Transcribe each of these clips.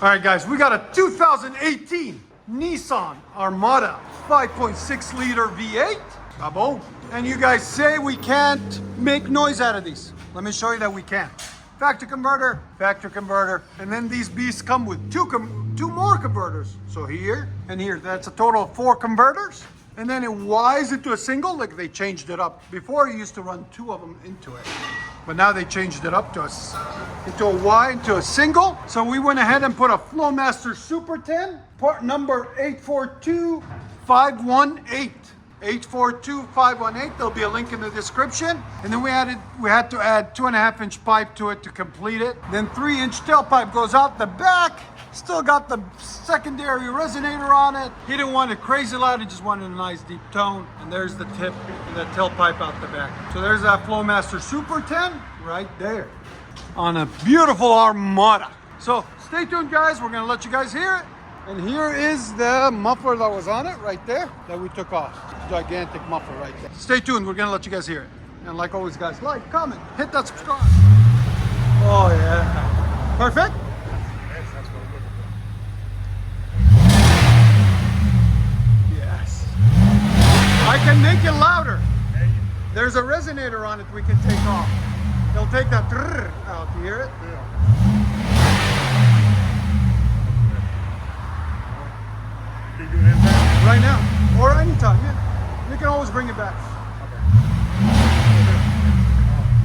All right, guys, we got a 2018 Nissan Armada 5.6 liter V8. Bravo. And you guys say we can't make noise out of these. Let me show you that we can. Factory converter, and then these beasts come with two more converters. So here and here, that's a total of 4 converters. And then it Ys into a single, like they changed it up. Before you used to run 2 of them into it, but now they changed it up to into a Y, into a single. So we went ahead and put a FLOWMASTER Super 10, part number 842518. 842518. There'll be a link in the description. And then we had to add 2.5-inch pipe to it to complete it. Then 3-inch tailpipe goes out the back. Still got the secondary resonator on it. He didn't want it crazy loud, he just wanted a nice deep tone. And there's the tip, the tailpipe out the back. So there's that FLOWMASTER Super 10 right there on a beautiful Armada. So stay tuned, guys. We're gonna let you guys hear it. And here is the muffler that was on it right there that we took off. Gigantic muffler right there. Stay tuned, we're gonna let you guys hear it. And like always, guys, like, comment, hit that subscribe. Oh yeah, perfect. Yes, I can make it louder. There's a resonator on it we can take off. It'll take that out, you hear it? Yeah. Right now, or anytime, yeah. You can always bring it back. Okay.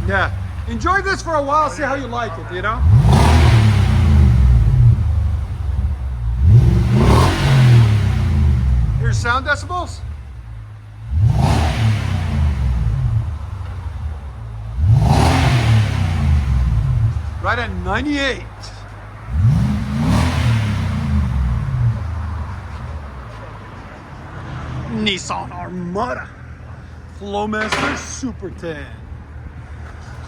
Yeah. Enjoy this for a while, see how you like it, you know? Here's sound decibels. Right at 98. Nissan Armada FLOWMASTER Super 10.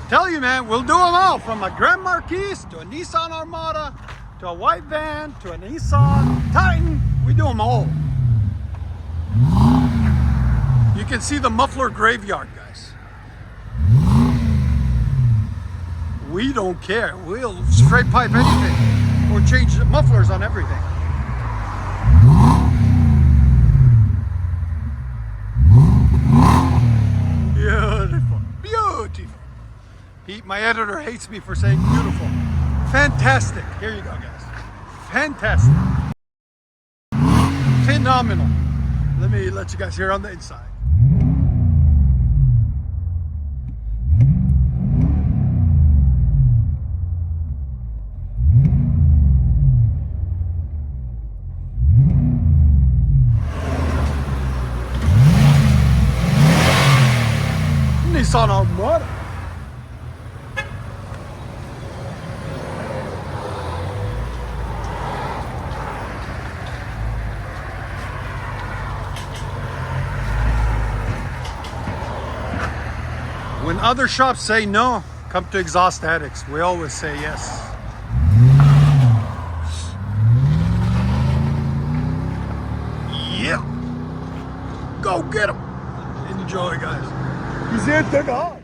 Tell you, man, we'll do them all, from a Grand Marquis to a Nissan Armada to a white van to a Nissan Titan. We do them all. You can see the muffler graveyard, guys. We don't care. We'll straight pipe anything or change the mufflers on everything. Beautiful, beautiful. My editor hates me for saying beautiful. Fantastic. Here you go, guys. Fantastic. Phenomenal. Let me let you guys hear on the inside. Nissan Armada. When other shops say no, come to Exhaust Addicts. We always say yes. Yeah. Go get them. Enjoy, guys. He's here to God.